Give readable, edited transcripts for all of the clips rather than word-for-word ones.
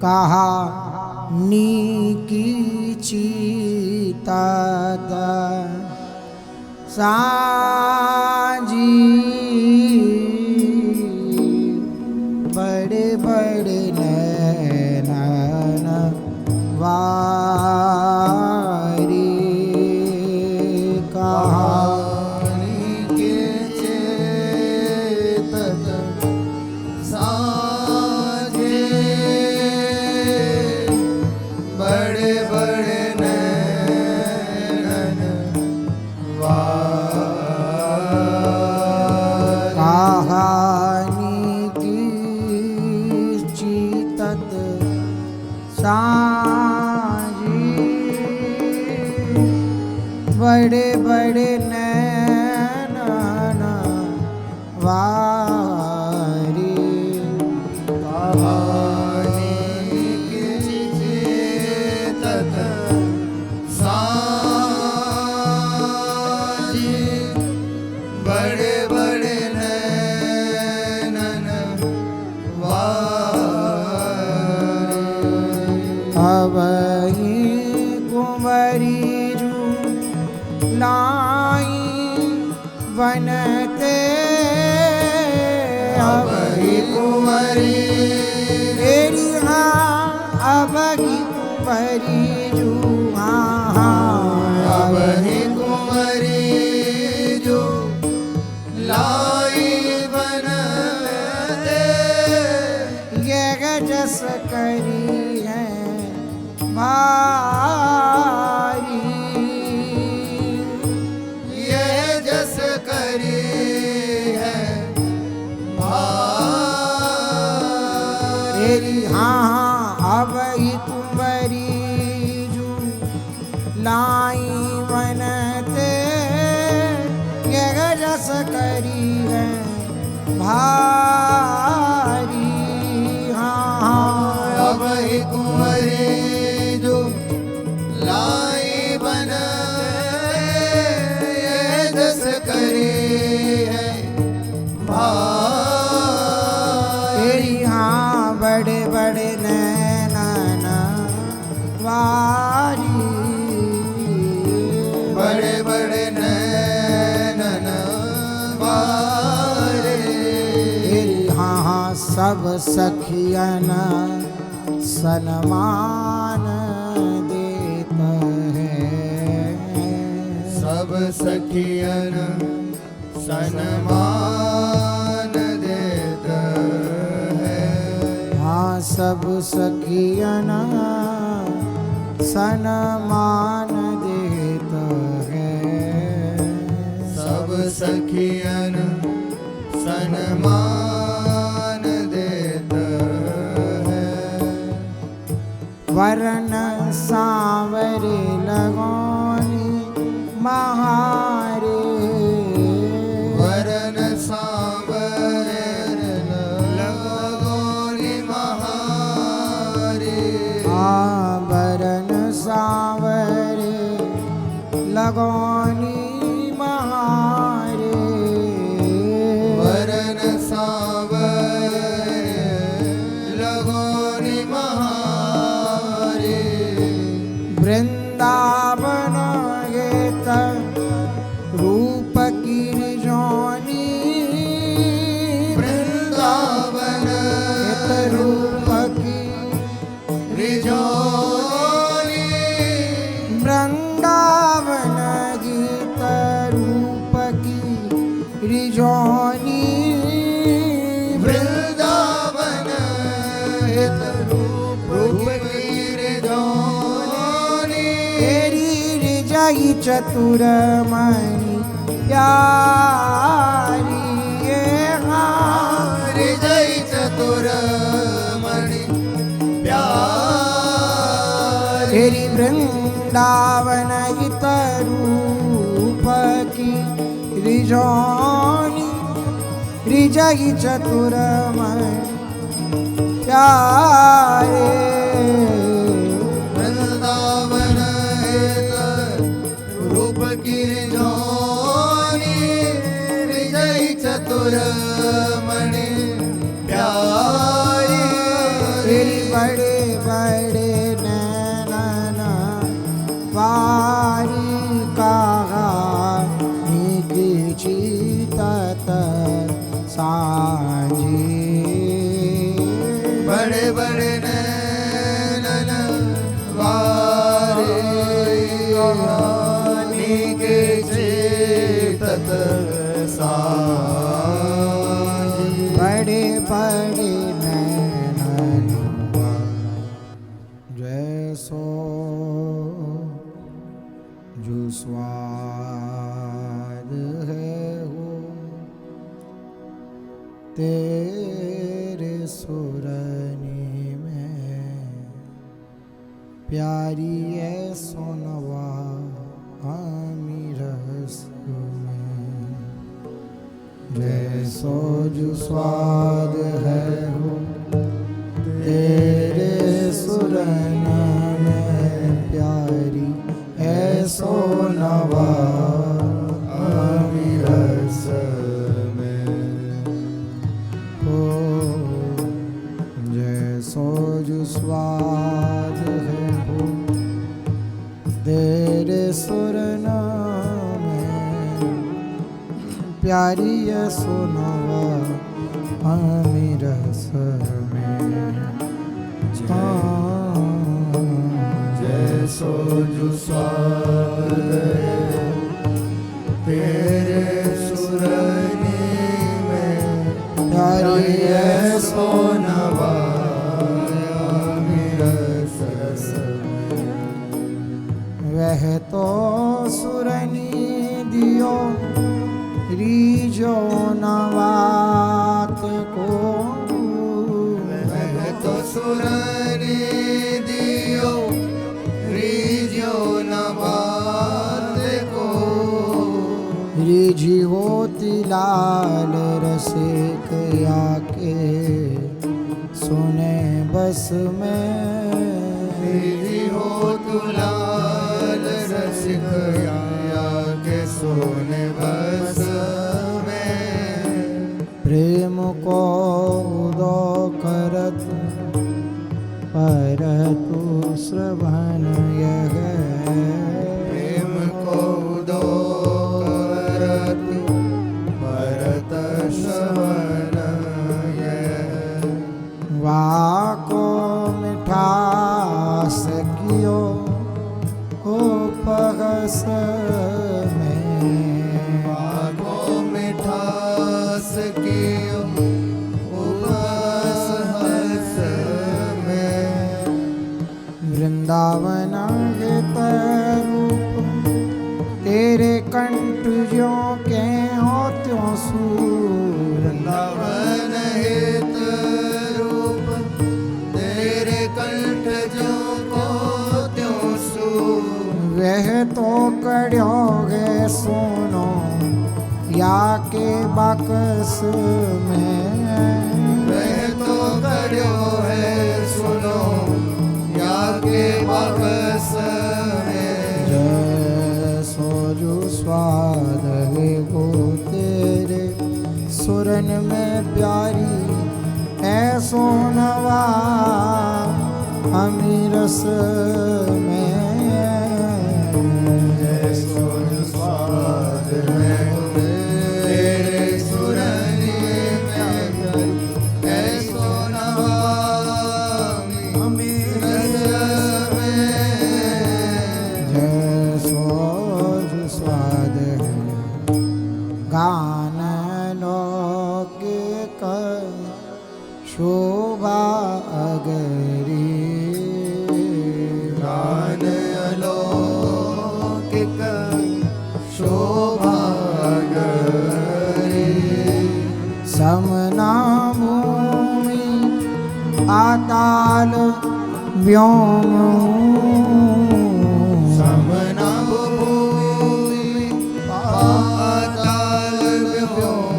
कहानी की चीतात साजी बड़े बड़े नैनन वारी कहानी के चेतत साजे बड़े बड़े नैनन वारी कहानी की चीतत साजी बड़े बड़े नैनन वारी कहानी की चेतत साजी बड़े बड़े नैनन वारी अवही कुंवरी जू लाई बनते अबही कुंवरी तेरी हाँ अवही कुंवरी जू हाँ अबही कुंवरी जो लाई बनते यह जस करी है भारी ये जस करी है भारी तेरी हाँ अब ही कुंवरी जू लाई बनते यह जस करी है भारी हाँ अबही कुंवरी जो लाई बनते ये जस करी है भारी तेरी हाँ बड़े बड़े नैनन वारी बड़े बड़े नैनन वारे तेरी हाँ सब सखियन सन्मान देता है सब सखियन सन्मान देता है हाँ सब सखियन सन्मान देता है सब सखियन सन्मान देता है वरन सांवरे लगोनी महारे वरन सांवरे लगोनी महारे वरन सांवरे लगोनी महारे वरन सांवरे लगोनी महारे वृंदावन गेत रूप की रिजोनी वृंदावन गेत रूप की रिजोनी वृंदावन गीत रूप की रिजोनी वृंदावन हित रूप की रिजोनी तेरी रिजई चतुर मणि प्यारी ये हाँ हृदय चतुर मणि प्यारी तेरी वृंदावन गीत रूप की रिजोनी रिजई चतुर मणि प्यारे वृंदावन हित रूप की रिजोनी हृदय चतुर मणि प्यारी तेरी बड़े बड़े नैनन वारी कहानी चितत साझी। बड़े बड़े नैनन वारे कहानी के चितत साझी। बड़े बड़े नैनन जैसो जो स्वाद है हो तेरे सुरनी में प्यारी है सोनवा आमी रस में। जैसो जो स्वाद है हो तेरे सुरन में प्यारी है सोनवा आमी रस में। हो जैसो जो स्वाद है हो तेरे सुरन में प्यारी है सोनवा आमी रस में। जैसो जो स्वाद है तेरे सुरनी में प्यारी है सोनवा आमी रस में। वह तो सुरनी दियो रीजो नवात को। वह तो सुरनी दियो रीजो नवात को। रिझी होती लाल रसिक आके सुने बस में। रिझी हो तुलाल रसिक आके सोने बस में। प्रेम को उदो करत परतु श्रवण यह। प्रेम को दो करत भरत श्रवण यह। वाको मिठास कियो उपहस में। वाको मिठास कियो उपहस हस में। वृंदावन हित रूप तेरे कंठ जो के हो त्यों सूर। वृंदावन हित रूप तेरे कंठ जो को त्यों सूर। वह तो कड़ो है सोनो या के बाकस में। वह तो कड़ो है सुनो या के बाकस में। जैसो जो स्वाद है वो तेरे सुरन में प्यारी ऐसो नवा अमी रस में। जैसो जो स्वाद है तेरे सुरनी में ऐसो नवामी रस में। जैसो जो स्वाद है गान लौकिक शोभा अगरी। गान अलौकिक शोभा गरी। समना भूमि आताल व्योम। समना भूमि पाताल व्योम।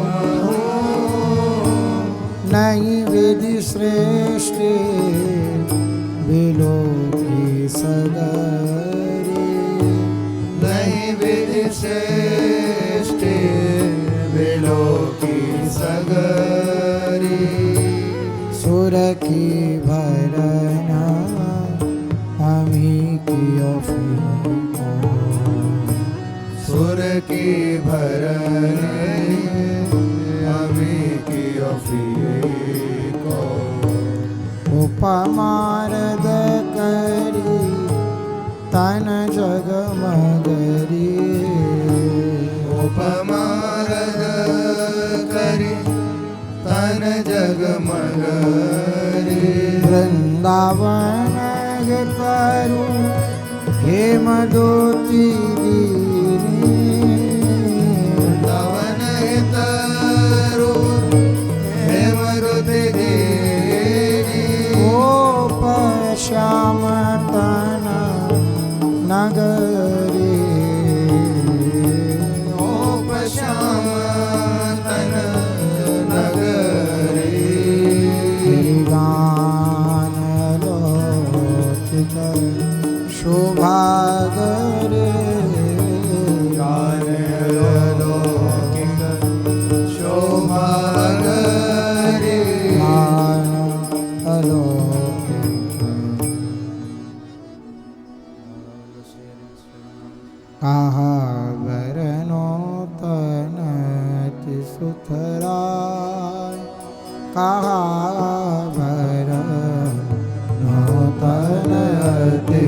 नहीं विधि श्रेष्ठ बिलो की सगरी। नहीं विधि श्रेष्ठ बिलो की सगरी। सुर की भरना उपमारद करी तन जगमगरी उपमारद करी तन जगमगरी वृंदावन करू हेमदूती वृंदावन तरु हेमदूती गोप श्याम तन नगरी गोप श्याम तन नगरी गान लौकिक शोभागरे गान लौकिक शोभागरे गान अलौकिक कहा वरनो तनति सुथराय कहा वरनो तनति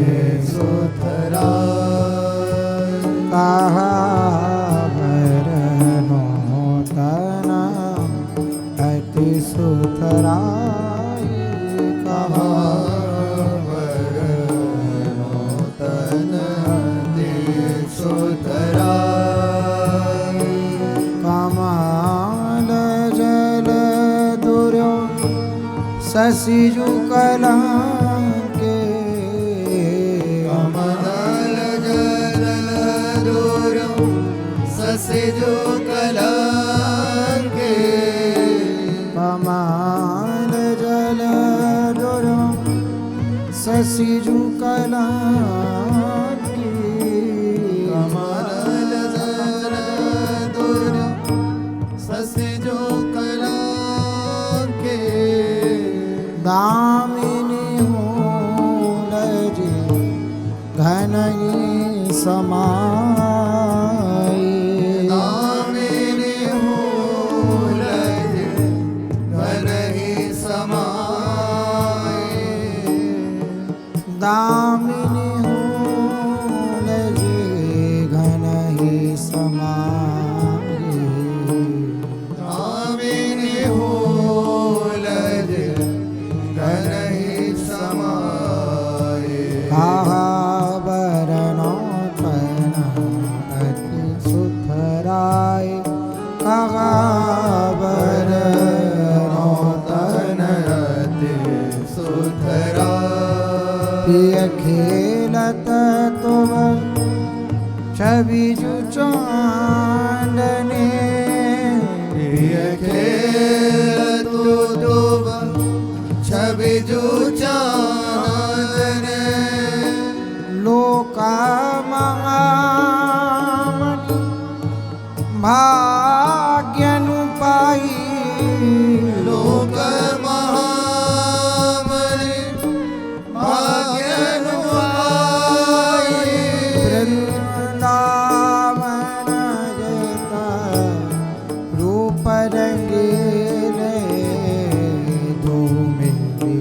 सुथराय कहा वरनो तन अति सुथराय कहा वरनो तन अति सुथराय कमाल जल दुर्यो शशिजु कलंके कमल जल दुर्यो शशिजु कलंके कमाल जल दुर्यो शशिजु कलंके कमल जल दुर्यो शशिजु कलंके दामिनी लजे घनई समाई दामिनी मूलज घनहि समाये दामिनी लजे घनई समाई दामिनी मूलज घनहि समाये कहा वरनो तन अति सुथराय कहा वरनो तन अति सुथराय प्रिय खेलत तुम छवि जु चांदने प्रिय खेल तुम छवि जु चांदने लोका महामणि भाग्यनु पाई लोक महामणि भाग्यनु पाई वृंदावन जता रूप रंगीले दो मिली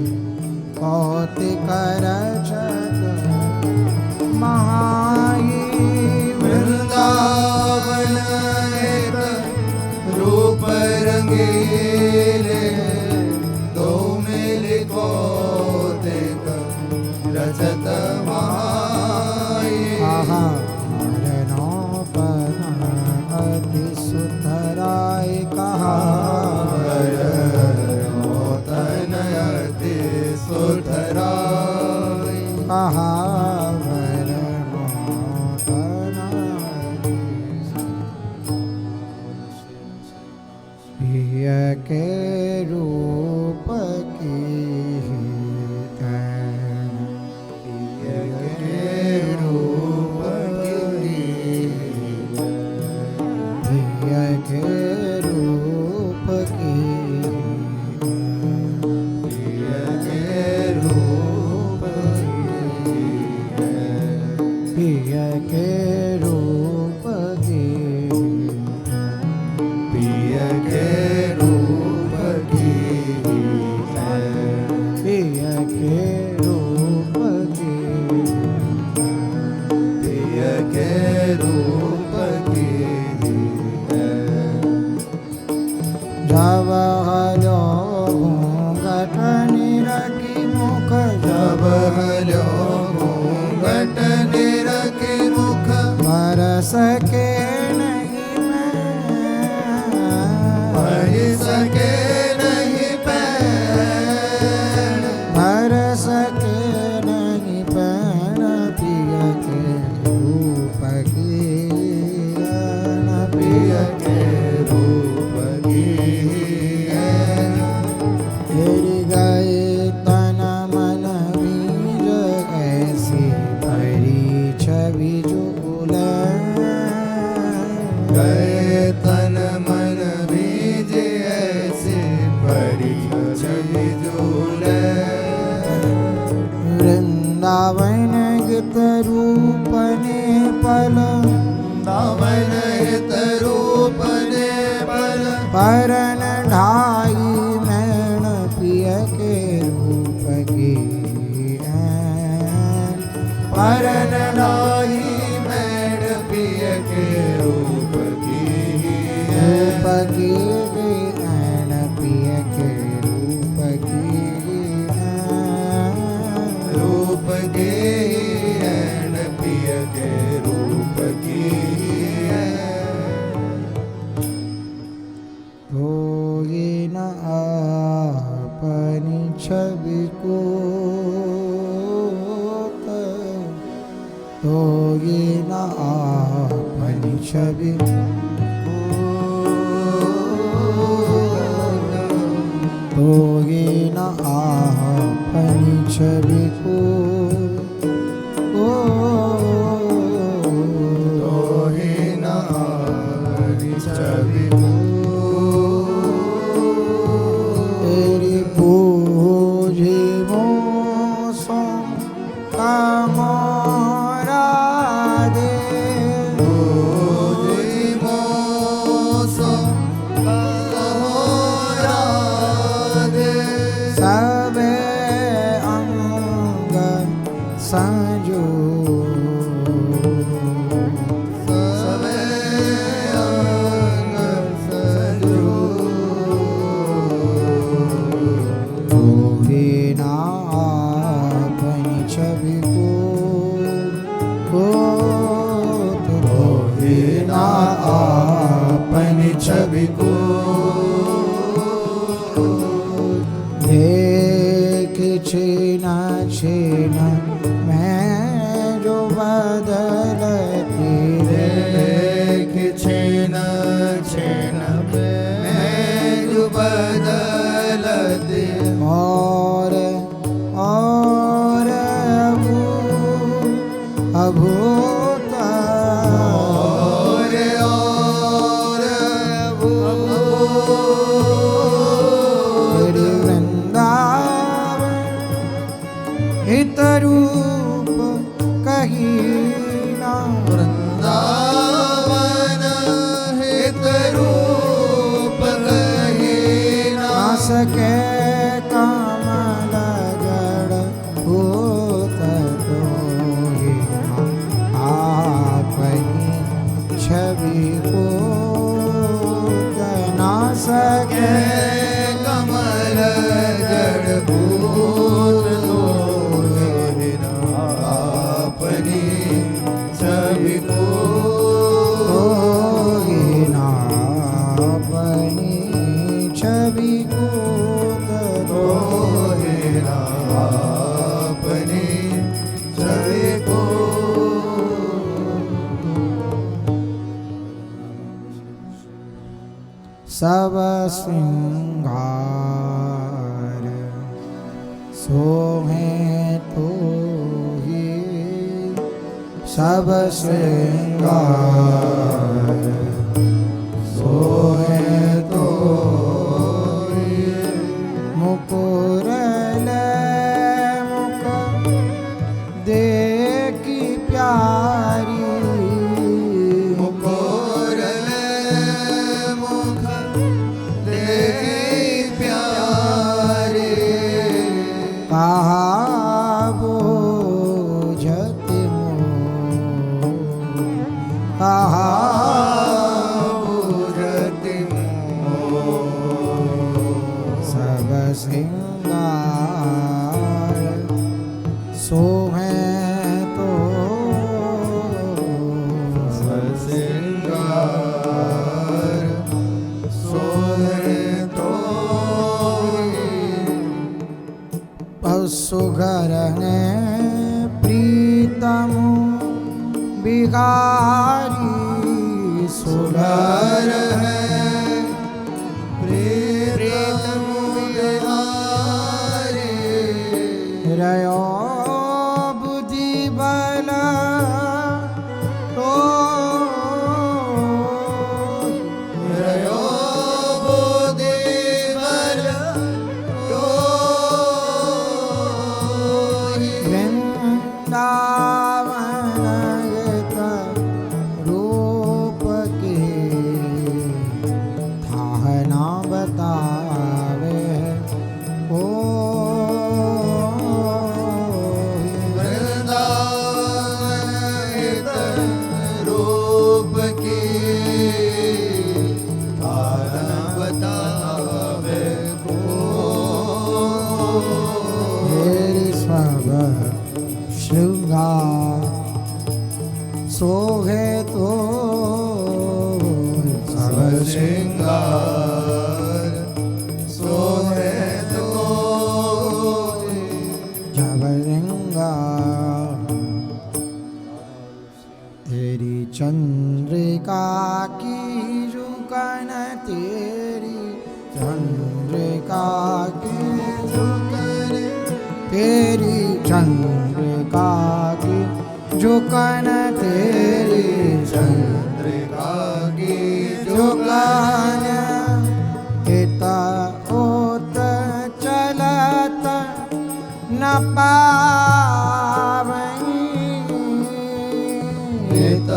कौतिक रचत महाई वृंदावन एक रूप रंगीले दो मिल कौतिक रचत माई आहा वरनो तन अति सुथराय कहा वरनो तन अति सुथराय कहा वरनो तन प्रिय के रूप की तन के रूप की प्रिय के रूप की प्रिय के रूप की बहलो घूंघट निरखी मुख भर सके नहीं भर सके नहीं पैण भर सके नहीं पैण पिय के रूप की पिय के रूप की तेरी गए तन मन बीज ऐसी भरी छवि झूल गए तन मन बीज ऐसे परी छवि झूले वृंदावन गीत रूप ने पल दावन रूप ने पल परन ढाई मैण पिय के रूप की परन ढाई मैण पिय के रूप की रूप की ऐन पिय के रूप की रूप की ऐन पिय के रूप की होगी न अपनी छवि को होगी न अपनी छवि होगी न अपनी छवि को छवि तेरी पूजी मोसों का मोरा दे सबे अंग संजो होगी ना अपनी छवि को होगी ना अपनी छवि को देख छीना छीना मैं जो बदलती देख छेन छेन मैं जो बदलती और अभूता तेरी वृंदावन हित रूप कहीं ना वृंदावन हित रूप कहीं ना सके कमल जड़ भूत तो ही आपनी छवि को ना सके कमल जड़ भूत अपनी छवि को ना अपनी छवि को अपनी छवि को सब श्रृंगार सोहे तो ही सब श्रृंगार सोहे तो मुकुर मुख देखी प्यारी मुकुर मुख देखी प्यारी कहा बोझत मोह कहा सोहे तो श्रृंगार सोहे तो सुघर ने प्रीतम बिहारी सुघर है प्रीतम बिहारी रयो बुद्धि बल तो रयो बुद्धि बल तो वृंदावन रूप के था ना बतावे ओ वृंदावन रूप की धारणा बतावे को मेरी सब श्रृंगार सोहे तो सब श्रृंगार सोहे तो जबरंगा तेरी चंद्रिका की रुकन तेरी चंद्रिका की रुकन तेरी चंद्रिका की झुकन तेरी चंद्रिका की झुकन हित ओत चलत न पावनी हित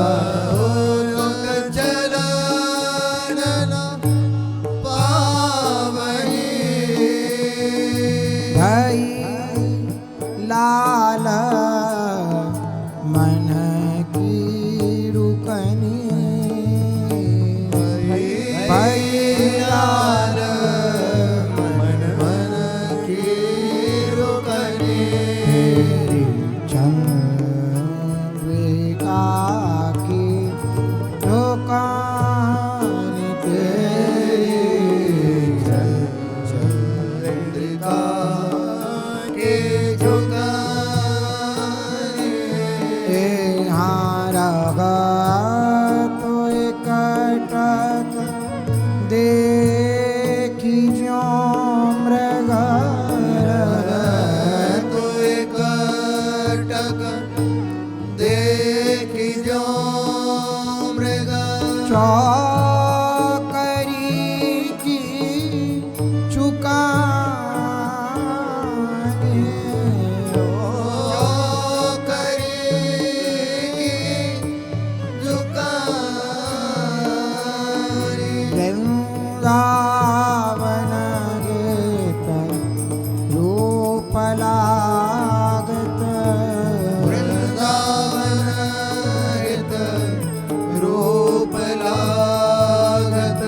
ओत चलन पावनी भई लाल मन की रुकनी भई लाल मन की रुकनी तेरी चंद्रिका की दुकान तेरी चंद्रिका के झुकाने यहाँ रहा तो एकटक देखी जो मृग तो एकटक देखी जो मृग चौकरी की चुकाने वृंदावन गेत रूप लागत वृंदावन रूप लागत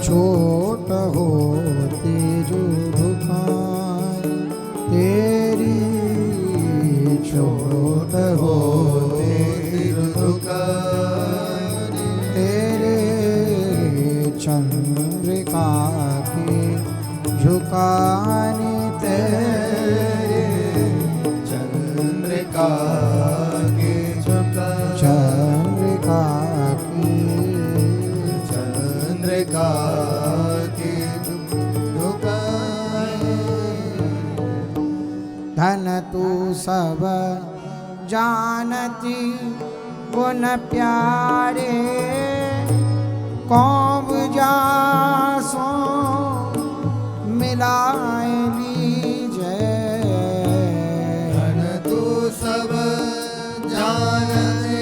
छोट होती जो दुकान तेरी छोट होती दुकान तेरे चंद्रिका की झुकानी तेरे चंद्रिका के झुका चंद्रिका की चंद्रिका के झुकाए धन तू सब जानती गुण प्यारे कौब जासो मिलाए लीजे धन तू सब जानते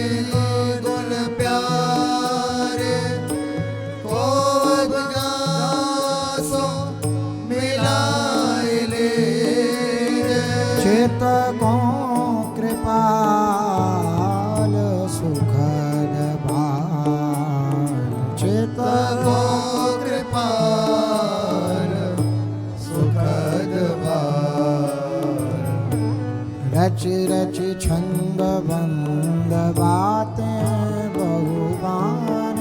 गुण प्यारे को सो मिलाए ले चित को कृपाल सुखद भाल चित को कृपाल सुखद बाल रच रच छंद बंद बातें बहुमानत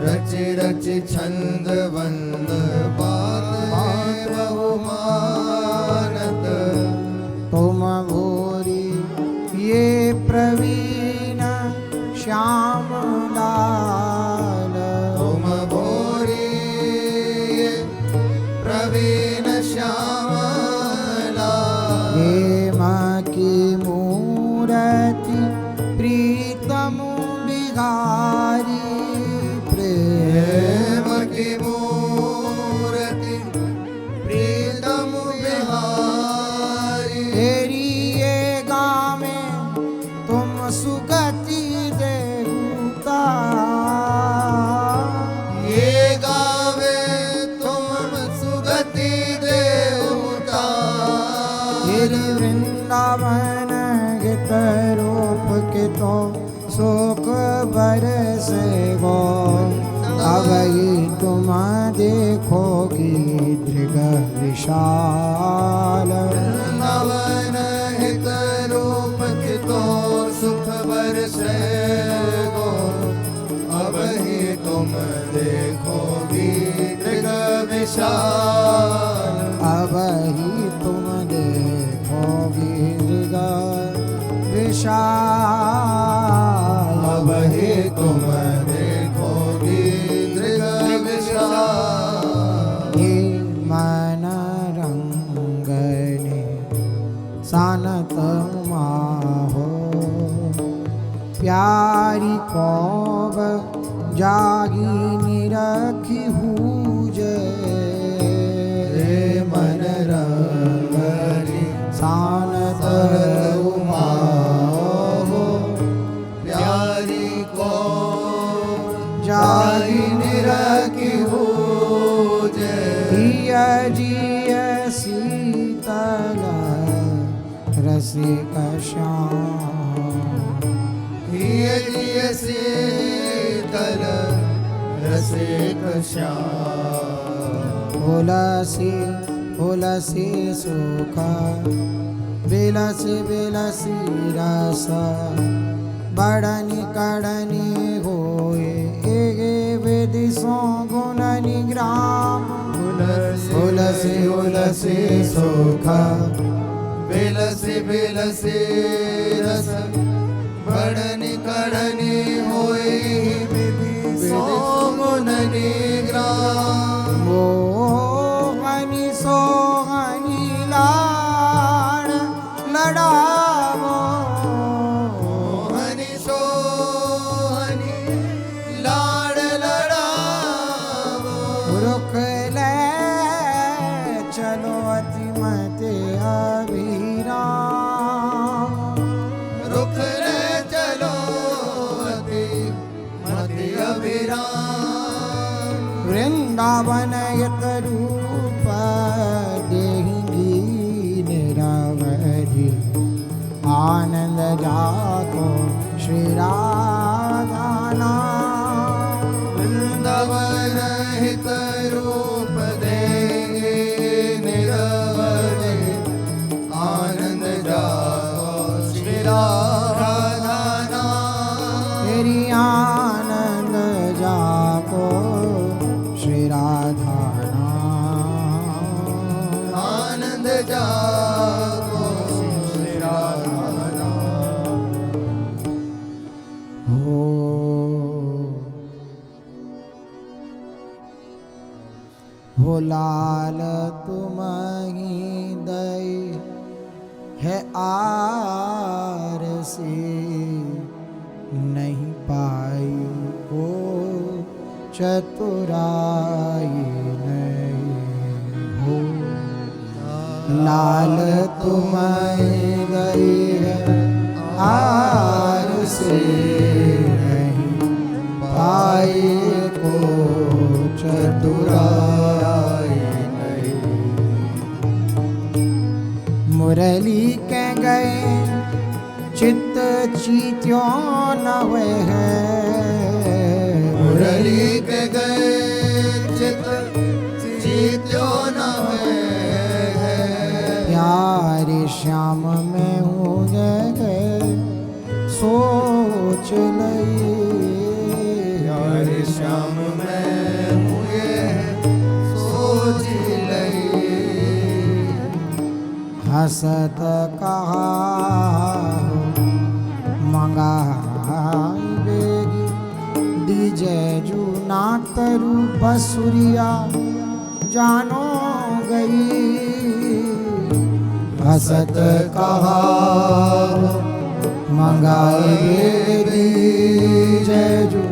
रच रच छंद बंद बातें बहुमानत तुम भूरी ये प्रवीण श्याम लाल तुम भोरी ये प्रवीण श्याम लाल हेम की मूरति प्रीतम बिहारी प्रेम की मूर्ति प्रीतम बिहारी तेरी ये गावे तुम सुगति देवता ये गावे तुम सुगति देवता तेरी वृंदावन हित रूप के तो शोक बरसे गो अब ही तुम देखोगी दृग विशाल नवन हित रूप की तो सुख बरसे गो अब ही तुम देखोगी दृग विशाल अब ही तुम देखोगी दृग विशाल अब ही तुम देखोगी दृग विशाल ये मन रंगने सानत माहो प्यारी कौब जागी निरखी हूजे मन रंगनी सानत उमाओ प्यारी को जागी निरखी हो जिय जिय शीतल रसिक श्याम ये शीतल रसिक श्याम हुलसी हुलसी सुख बिलसी बिलसी रस बड़नी कड़नी होए एगे विधि सो गुणनि ग्राम हुलसी हुलसी सुख बिलसी बिलसी रस बड़नी कड़नी होई विधि सोमुननि ग्राम मोहनि सोहनि लाड़ लड़ावो मोहनि सोहनि लाड़ लड़ावो रुख ले चलो अति मते अभिराम रुख ले चलो अति मति अभिराम वृंदावन यत रूप देंगी निरवधि आनंद जातो श्री राधा नाम वृंदावन हित रूप देंगे निरवधि आनंद जाओ श्री राधा नाम तेरी आनंद जाको श्री राधा नाम आनंद जाओ श्री राधा नाम हो लाल तुम ही दई है आरसी नहीं पाई को चतुराई नहीं हो लाल तुम ही दई है आरसी नहीं पाई को चतुराई मुरली के गए चित्त चीत्यों न हुए हैं मुरली के गए चित चीत्यो न हुए हैं प्यारे श्याम मैं हूँ जय सोच लई, हरे श्याम मैं हूँ सोच लई। हसत कहा मंगाई बेगी, दीजे जू नातरू बसुरिया जानो गई। हसत कहा मंगाई बेगी, दीजे जू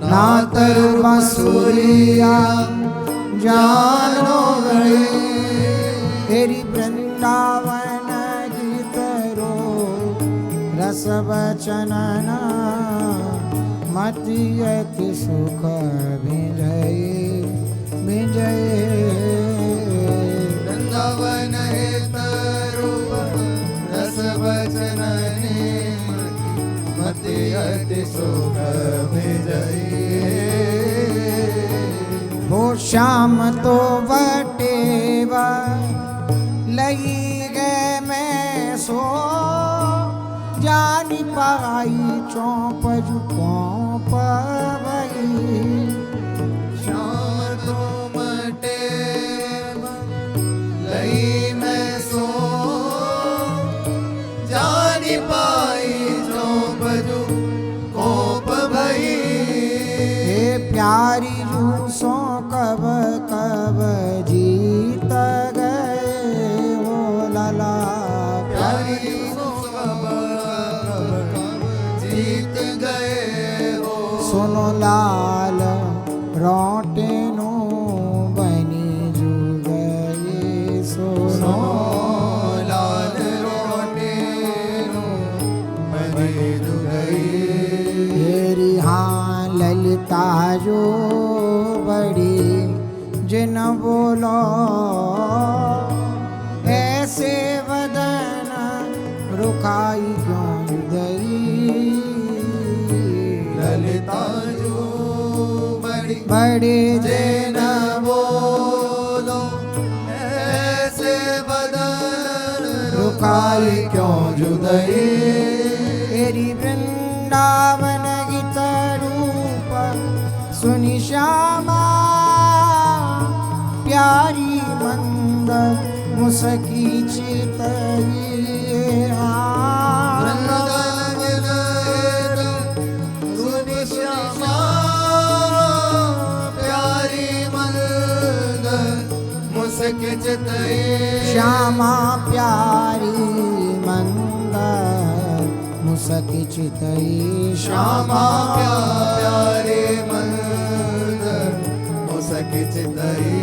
नातरू बसुरिया जानो गई। तेरी वृंदावन गीतरो रस वचनन, मति अति सुख विजय विजय। वृंदावन रूप रस वचनने, मति अति सुख विजय। वो श्याम तो बटेवा लगी गए मैं सो, जानी पाई चौंप जुपौप भई। श्याम तो मटे लई मैं सो, जानी पाई चौंप जुपौप भई। हे प्यारी जू सो कब कब जीत गए हो लाला, प्यारी सो कब कब जीत गए हो। सुनो लाल रोटे नो बनी जू गए, सुनो लाल रोटे नो बनी जू गई। तेरी हाँ ललिता जो बड़ी जिन बोलो, ऐसे वदन रुखाई क्यों दई। ललिता जो बड़ी बड़े जिन बोलो, ऐसे बदन रुकाई क्यों जुदई। तेरी वृंदावन गीत रूप सुनि श्यामा, प्यारी मंद मुसकी चितई। वृंदावन सुनि श्यामा, प्यारी मंद मुसकी चितई। श्यामा प्यारी मंद मुसकी चितई। श्यामा प्यारे मंद मुसकी चितई।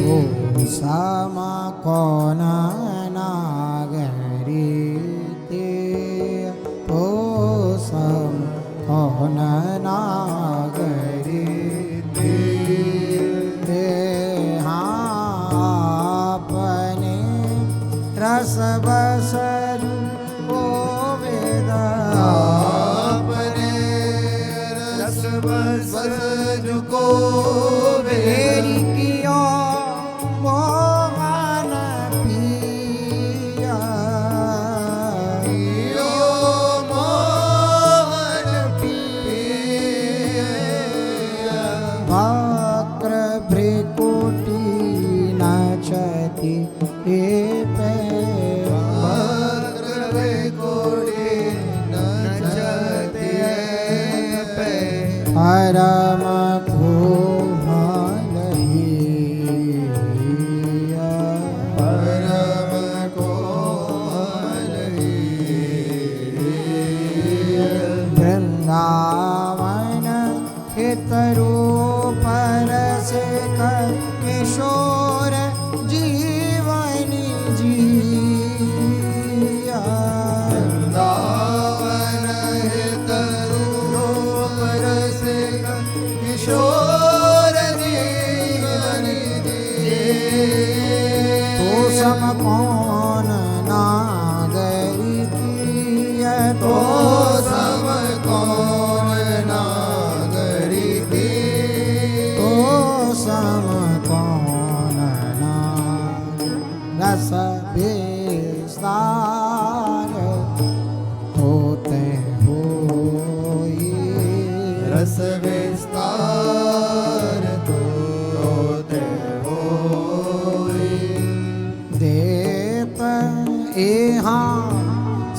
ओ सामा कौन नागरी ते, ओ सम कौन नागरी ते। हाँ अपने रस बसरू ओ वेद, आपने रस बस को मेरी कियो मोहन पिया। पियो मोहन पिया। वक्र भ्रिकुटी नचति ए पे, वक्र कोटि नचते पे। परम को परम कोमलहि। वृंदावन हितरो परस किशोर जीवनी जिया। वृंदावन हितरो परस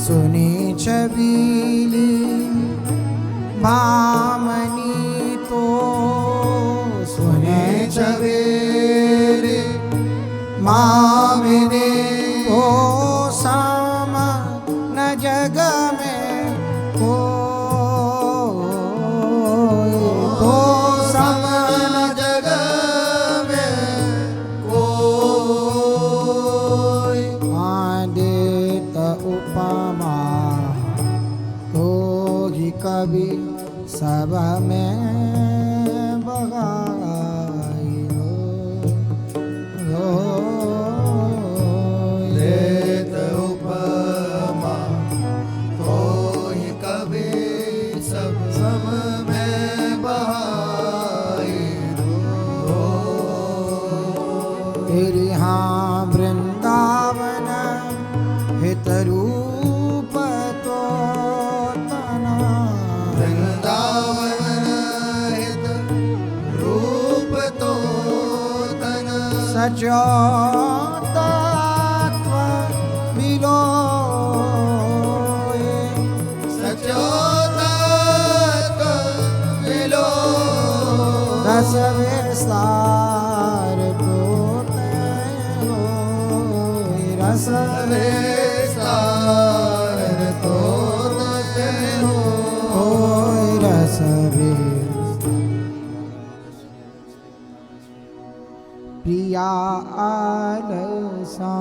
सुनी छबीली भामनी तो सुने छबीली मामिनी ओ साम न जग में को तो समन जग में कोई आदित उपमा तो ही कभी सब में बगाई हो लेत उपमा तो ही कभी सब में बहाई हो तेरी हाँ वृंदावन हित रूप तो तना वृंदावन हित रूप तो तन सचो तत्व मिलो सचोदत मिलो रस विस्तार टोटे हो रस विस्तार तो ते हो रस प्रिया आलसानी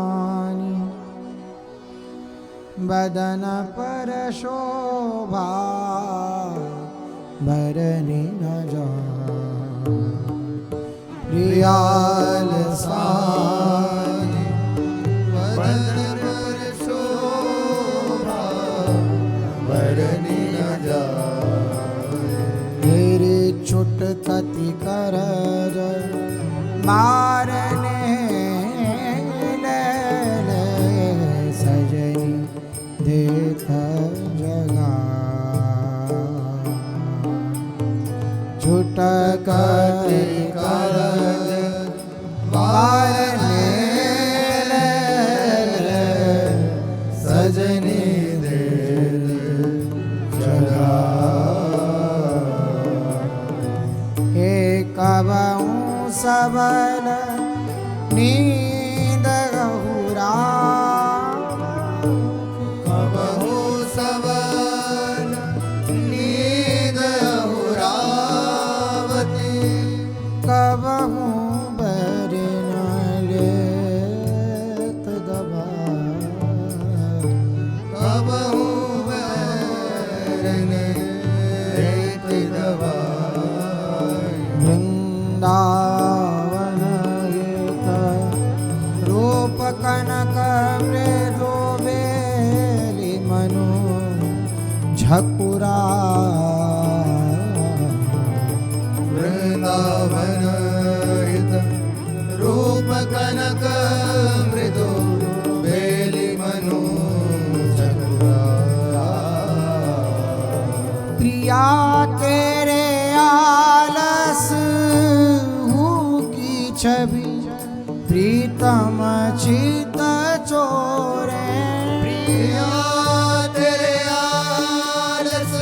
बदन पर शोभा भरनी न जा प्रियाल सानी बदन पर शोभा बरनी न जाए मेरे छुट कति कर मारने ले सजनी देख जगा छुट कति कर मारने ले सजनी दे जगा कबहू सबल नींद गहुरा कबहू सबल नींद हुरावती कबहू बरन लेत दबा कबहू बैरन लेत दबाई वृंदावन हित रूप कनक मृदु बेली मनु झकुरा वृंदावन हित रूप कनक मृदु बेली मनु झकुरा प्रिया तेरे आलस हूँ की छवि प्रीतम चित चोरे प्रिया तेरे आलस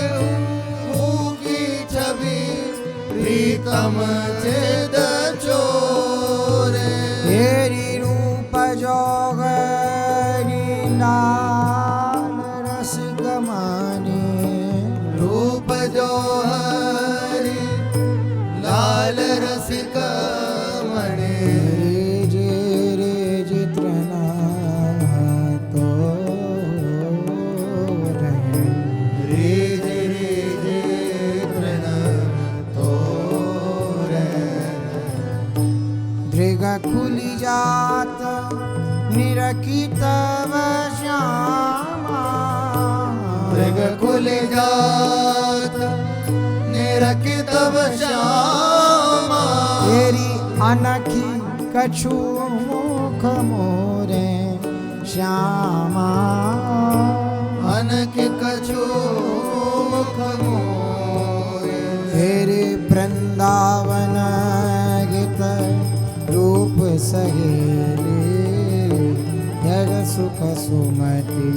हूँ की छवि प्रीतम चित चोरे तेरी रूप जोगरी लाल रस गमाने रूप जो हरि लाल रसिक मणि रे जितना तो रहे रीज तृण तो दृग खुली जात निरखित श्यामा मृग खुल जात निरखित श्यामा तेरी अनखी कछु मुख मोरे श्यामा अनक कछु मुख मोरे तेरे वृंदावन गीत रूप सहेले जग सुख सुमति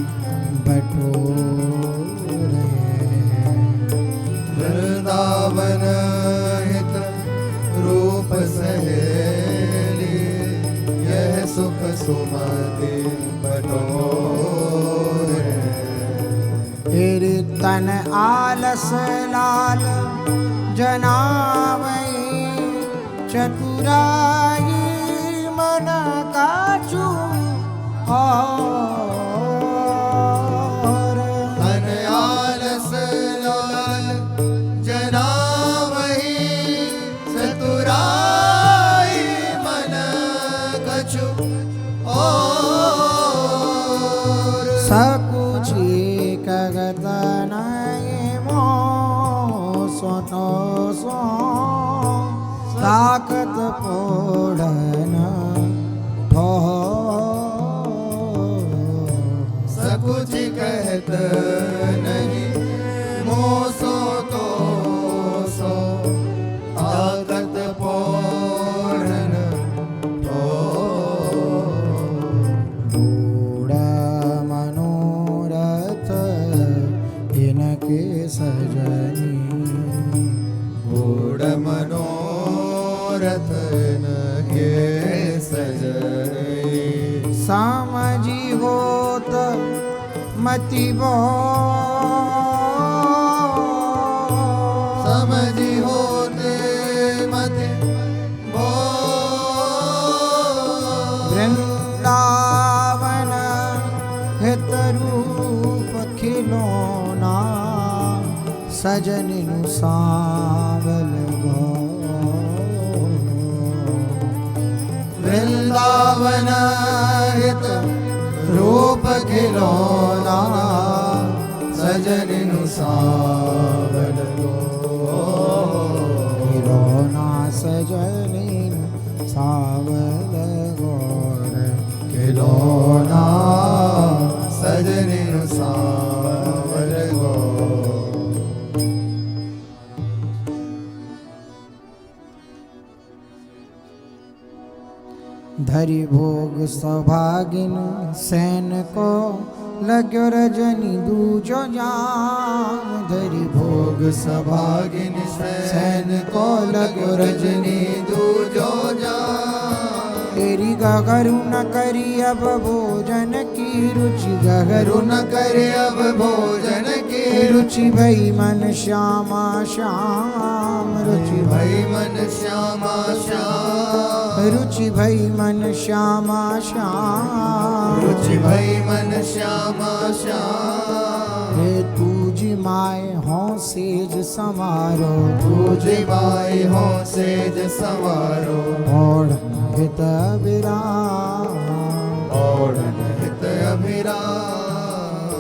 तेरी तन आलस लाल जनावई चतुराई मन काचू और तन आलस लाल जनावई चतुराई मन कछु और सकुची कगत नहीं मो सोनो सो ताकत पोड़न कुछ कहत नहीं मोसो तो सो ताकत पोड़न गूढ़ मनोरथ इनके सजनी गूढ़ मनोरथ इनके सजनी समझी होत मति बो समझी होते मति बो वृंदावन हित रूप खिलौना सजनिनु सांवल गो वृंदावन हित रूप खिलौना सजनिनु सांवल गो खिलौना सजनिनु सांवल गौर खिलौना सजनिनु सांवल गो धरि भोग सौभागिन सैन को लाग्यो रजनी दूजो जाम धरि भोग सभागिन सैन को लगो रजनी दूजो जा तेरी गगरु न करी अब भोजन की रुचि गगरु न करे अब भोजन की रुचि भई मन श्यामा श्याम रुचि भई मन श्यामा श्याम रुचि भई मन श्यामा श्याम रुचि भई मन श्यामा श्याम हे तुझी माय हो सेज समारो तुझी माय हो सेज समारो ओढ़ हित विराम ओढ़न हित अभिराम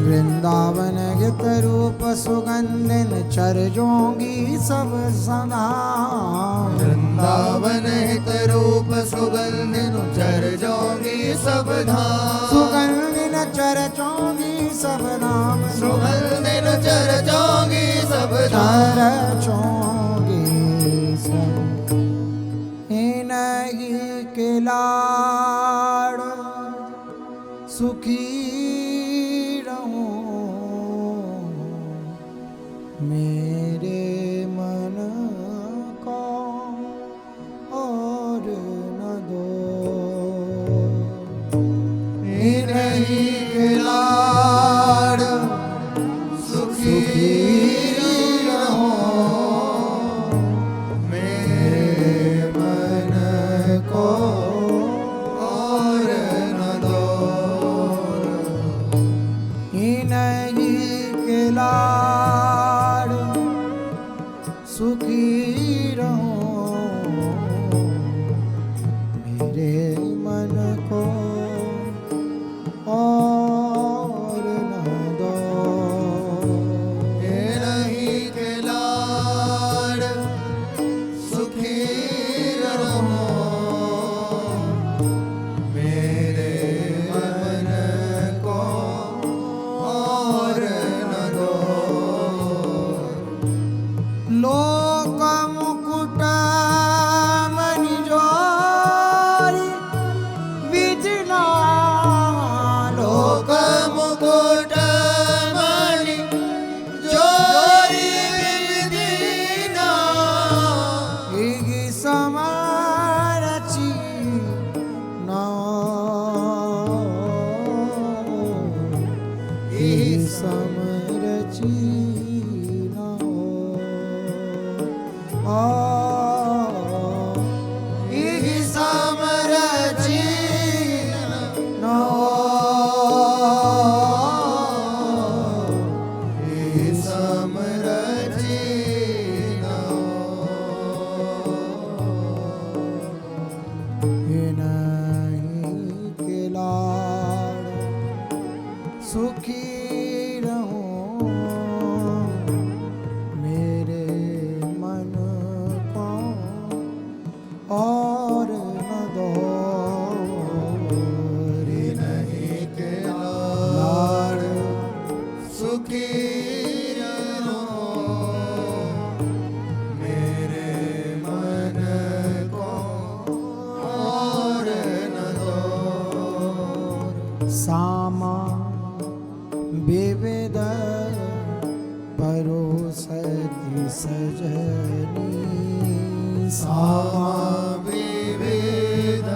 वृंदावन हित रूप सुगंधिन चर जोंगी सब सदा वृंदावन हित रूप सुगंधिन चर जोगी सब धाम सुगंधिन चर जोंगी सब धाम सुगंधिन चर जोगी सब चर धाम जोंगी सब इनही के लाड़ सुखी रहो मेरे मन को और न दो नहीं खिलाड़ सुखी रहो मेरे मन को और न दो नहीं के लाड़ सुखी रहो मेरे मन को और न दो ये नहीं खिलाड़ सुखी रहो मेरे मन को और न दो लोक ये समरची ये समरची ये समरची नहीं के लाड़ सुखी रहो मेरे मन को और न दो रे नहीं के लाड़ सुखी रहो मेरे मन को और न दो सामा विविध परोसती सजनी सामा विविध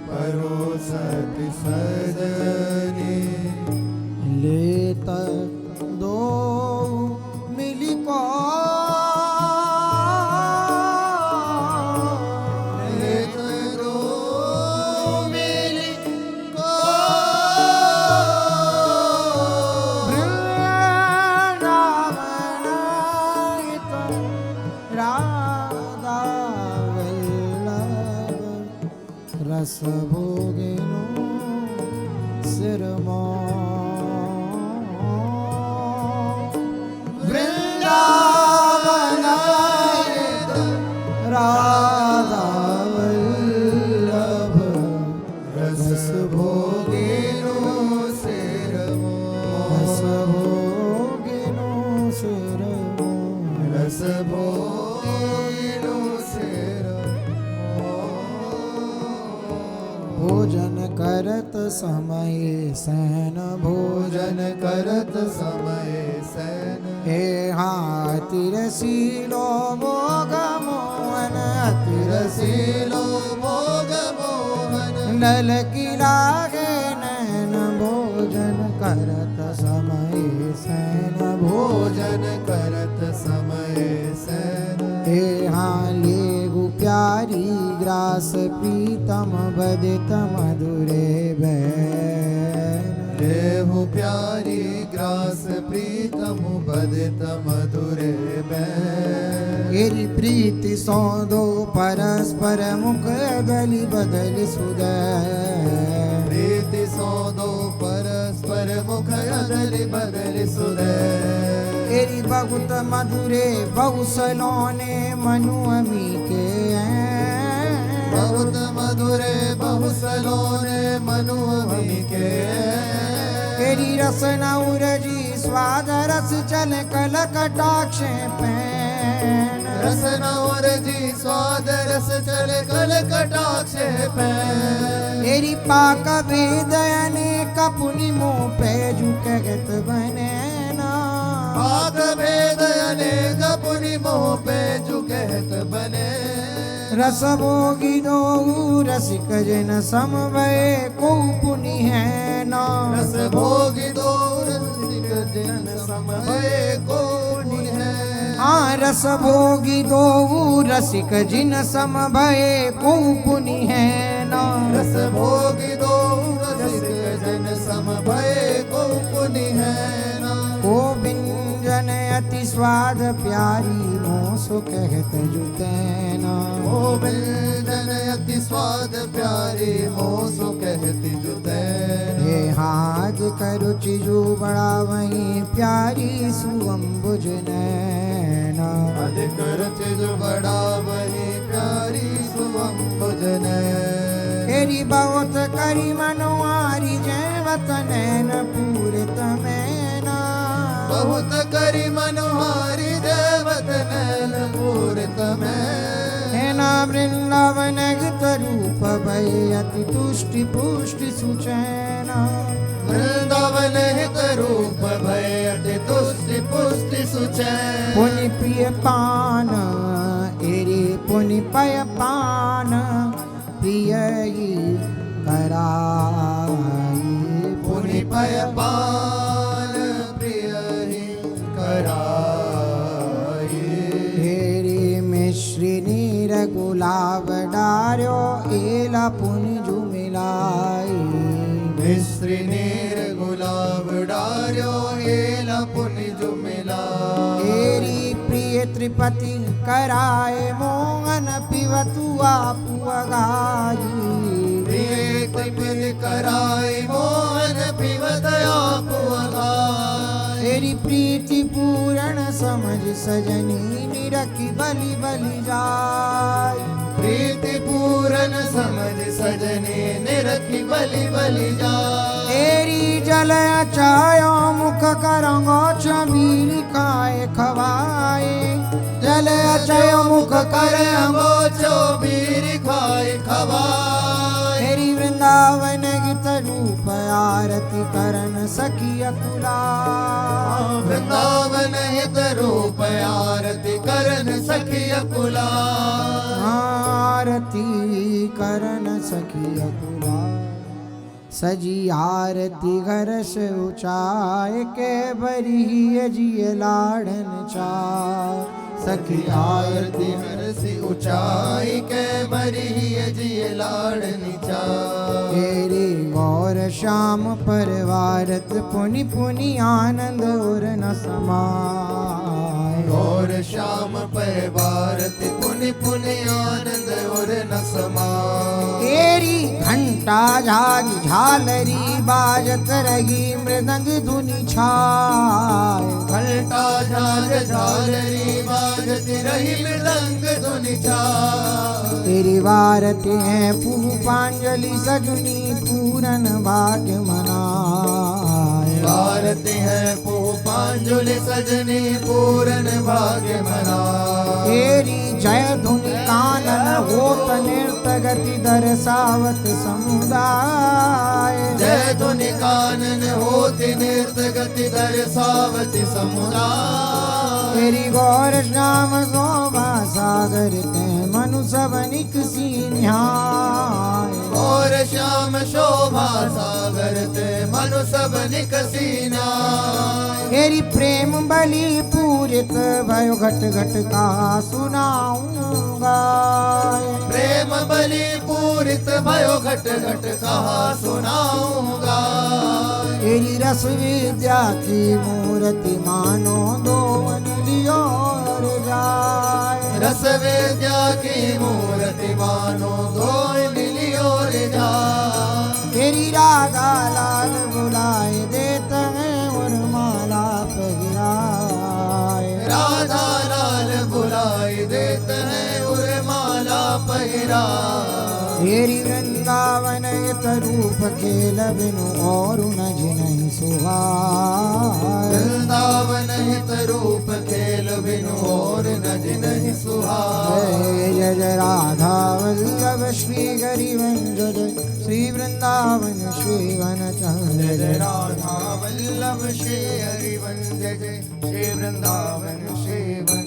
परोसत सजनी लेत दो मिली को लेत दो मिली को राधा वल्लभ रस भोगिनो सिरमो वृंदावन राधा वल्लभ रस भोगिनो सिरमो रस भोगिनो सिरमो रस भोगिनो सिरमो भोजन करत समय सैन भोजन भोजन करत समय सैन हे हातिरसीलो भोग मोहन रसीलो भोग मोहन नल की लागे नैन भोजन करत समय सैन भोजन भोजन करत समय सैन हे हालेगु प्यारी ग्रास प्रीतम बदित मधुरे बैन देहु प्यारी ग्रास प्रीतम बदित मधुरे बैन एरी प्रीति सौदो परस्पर मुख गली बदल सुदय प्रीति सौदो परस्पर मुख अदल बदल सुदय एरी बहुत मधुरे बहुसलोने मनु अमी के बहुत मधुरे बहुसलोने मनु अमी के एरी रसना उरजी स्वाद रस चल कल कटाक्ष पैन रसन और जी स्वाद रस चल कल कटाक्ष पैन एरी पाक वेद अनेक पुनि मोह पे झुकगत बनेना पाक भेद अनेक पुनि मोह पे झुकहत बने रस भोगी दो रसिक जन समवय को पुनि है ना रस भोगी दो रसिक जन समभय को पुनि है हाँ रस भोगी दो रसिक जिन समभय को पुनि है ना रस भोगी दो रसिक जन समभय को पुनि है ना को व्यंजन अति स्वाद प्यारी मोह सो कहत जुतैना ओ व्यंजन अति स्वाद प्यारी मोह सो कहती जुतैन हे हाज करो चिजो बड़ा वही प्यारी सुअम्बुज नैना अधिक रुचि जो बड़ा वही प्यारी सुअम्बुज नैन तेरी बहुत करी मनवारी जय वतनैन पूरित मैना बहुत करी मनोहारी देवत नैन पूरित में है ना वृंदावन गीत रूप भय अति तुष्टि पुष्टि सुचैना वृंदावन हित रूप भय अति तुष्टि पुष्टि सुचैन पुनि प्रिय पान एरे पुनि पय पान प्रिय ही कराई पुनि पय पान गुलाब डार्यो एला पुनि जुमिलाई मिस्री नीर गुलाब डार्यो एला पुनि जुमिला एरी प्रिय त्रिपति कराए मोहन पिवतु आपु अगाई प्रिय त्रिपति कराए मोहन पिवत आपु अगाई तेरी प्रीति पूर्ण समझ सजनी निरखी बलि बलि जाय प्रीति पूरन समझ सजने निरखी बलि बलि जा तेरी जल चायो मुख करंगो चमीर खाए खवाए जल चायो मुख कर अंगोचो बीर खाए खवाए तेरी वृंदावन गीत रूप आरती करन सखी अकुला वृंदावन हित रूप आरती करन सखी अकुला आरती करन सखी अकुला सजी आरती घर से ऊंचाए के बरी जिय लाडन चा सखी आरती घर से ऊंचाई के बरी जिय लाडन चा तेरी गौर श्याम परवारत पुनि पुनि आनंद और न समाए और श्याम पर भारत पुनि पुनि आनंद और न समा तेरी घंटा झाग झालरी बाजत रही मृदंग धुनि छाए घंटा झाल झालरी बाजती रही मृदंग धुनि छा तेरी वारते हैं पुष्पांजलि सजुनी पूरन भाग्य मनाए भारती है पुष्पांजलि सजनी पूरन भाग्य मना तेरी जय धुनि कानन होत नृत्य गति दर्शावत समुदाय जय धुनि कानन होती नृत्य गति दर्शावती समुदाय तेरी गौर श्याम शोभा सागर ते मनु सबनिक सी न्याय और श्याम शोभा सागर ते मनु सब निकसीना तेरी प्रेम बलि पूरित भयो घट घट का सुनाऊंगा प्रेम बलि पूरित भयो घट घट कहा सुनाऊंगा तेरी रस विद्या की मूर्ति मानो दो अनलियो जाए रस विद्या की मूर्ति मानो दो मिलियो रे जा तेरी राधा लाल बुलाए देते हैं और माला पहराए राधा लाल बुलाई देते हैं उर माला पहिरा तेरी वृंदावन एक रूप खेल बिनु और न जिनहि सुहाए वृंदावन हित रूप खेल बिनु और न जिनहि सुहाए जय जय राधा वल्लभ श्री गरिवंश जय श्री वृंदावन श्री वन जय जय राधा वल्लभ श्री हरिवंश जय श्री वृंदावन श्री वन